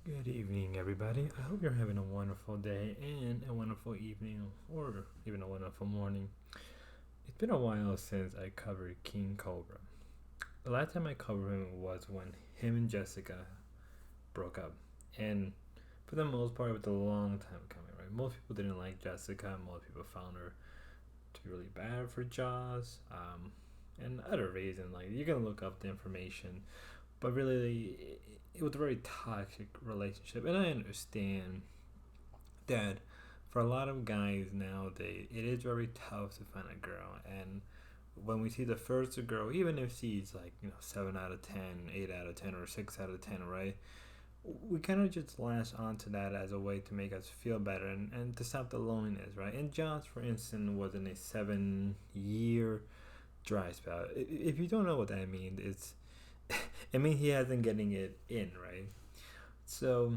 Good evening, everybody. I hope you're having a wonderful day and a wonderful evening, or even a wonderful morning. It's been a while since I covered King Cobra. The last time I covered him was when him and Jessica broke up, and for the most part, it was a long time coming. Right? Most people didn't like Jessica. Most people found her to be really bad for Jaws, and other reasons. Like you can look up the information, but really, it was a very toxic relationship, and I understand that for a lot of guys nowadays, it is very tough to find a girl. And when we see the first girl, even if she's like 7 out of 10, 8 out of 10, or 6 out of 10, right? We kind of just latch onto that as a way to make us feel better and to stop the loneliness, right? And Josh, for instance, was in a 7 year dry spell. If you don't know what that means, it's I mean he hasn't getting it in, right? So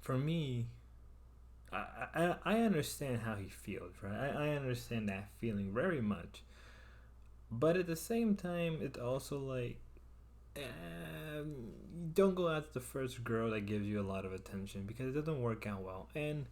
for me, I understand how he feels, right? I understand that feeling very much. But at the same time, it's also like, don't go after the first girl that gives you a lot of attention because it doesn't work out well. And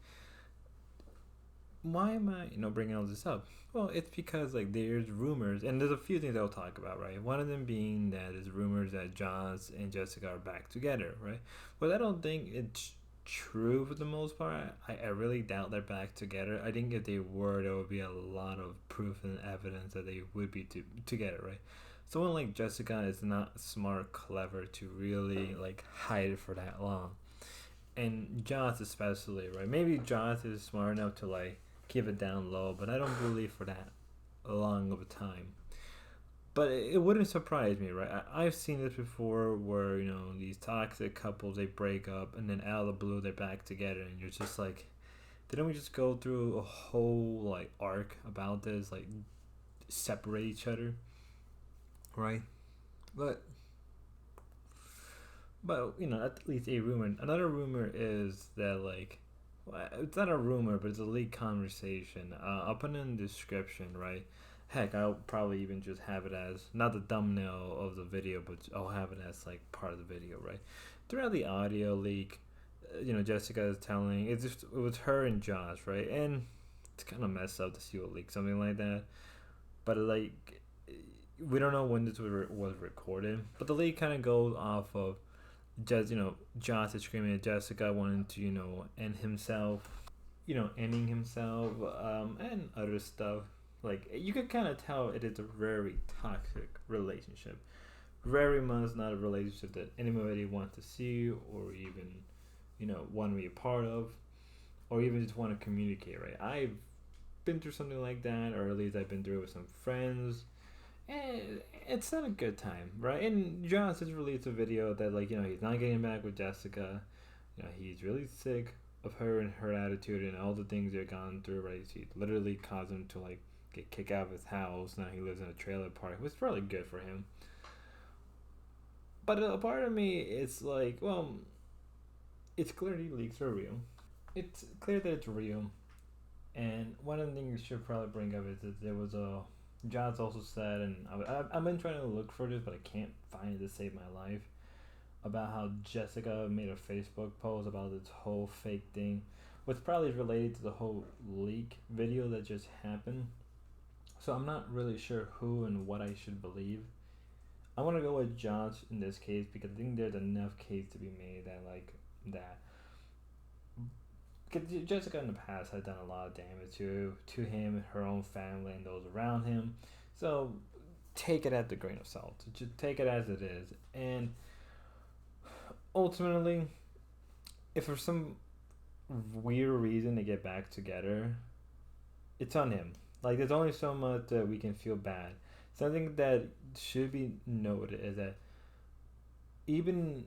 why am I, bringing all this up? Well, it's because like there's rumors, and there's a few things I'll talk about, right? One of them being that there's rumors that Joss and Jessica are back together, right? But I don't think it's true for the most part. I really doubt they're back together. I think if they were, there would be a lot of proof and evidence that they would be together, right? Someone like Jessica is not smart, clever to really like hide it for that long, and Joss especially, right? Maybe Joss is smart enough to like keep it down low, but I don't believe for that long of a time. But it wouldn't surprise me, right? I've seen this before, where these toxic couples they break up, and then out of the blue they're back together, and you're just like, didn't we just go through a whole like arc about this, like separate each other, right? But at least a rumor. Another rumor is that like, well, it's not a rumor, but it's a leaked conversation. I'll put it in the description, right? Heck, I'll probably even just have it as not the thumbnail of the video, but I'll have it as like part of the video, right? Throughout the audio leak, Jessica is telling it was her and Josh, right? And it's kind of messed up to see a leak something like that, but like we don't know when this was recorded, but the leak kind of goes off of just Josh is screaming at Jessica, wanting to end himself, ending himself, and other stuff. Like you could kind of tell it is a very toxic relationship. Very much not a relationship that anybody wants to see or even want to be a part of, or even just want to communicate. Right? I've been through something like that, or at least I've been through it with some friends. And it's not a good time, right? And Josh has released a video that like he's not getting back with Jessica. He's really sick of her and her attitude and all the things they've gone through. Right? She literally caused him to like get kicked out of his house. Now he lives in a trailer park. It was probably good for him. But a part of me is like, well, it's clearly leaks are real. It's clear that it's real. And one of the things you should probably bring up is that there was a John's also said, and I've been trying to look for this, but I can't find it to save my life, about how Jessica made a Facebook post about this whole fake thing, which probably is related to the whole leak video that just happened. So I'm not really sure who and what I should believe. I want to go with Josh in this case because I think there's enough case to be made that like that. Because Jessica in the past has done a lot of damage to him, her own family, and those around him. So take it at the grain of salt. Just take it as it is. And ultimately, if for some weird reason they get back together, it's on him. Like there's only so much that we can feel bad. Something that should be noted is that even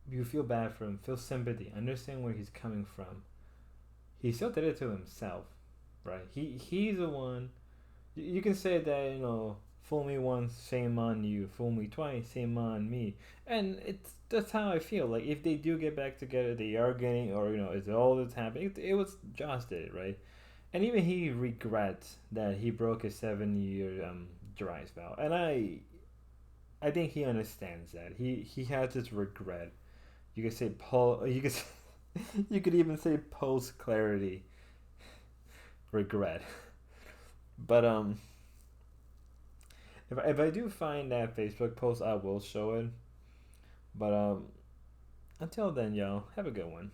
you feel bad for him, feel sympathy, understand where he's coming from. He still did it to himself, right? He's the one. You can say that fool me once, shame on you. Fool me twice, shame on me. And that's how I feel. Like if they do get back together, they are getting, or it's all that's happening. It was Josh did it, right? And even he regrets that he broke his 7 year dry spell, and I think he understands that he has this regret You could say pull. You could you could even say post clarity regret. But if I do find that Facebook post, I will show it. But until then, yo, have a good one.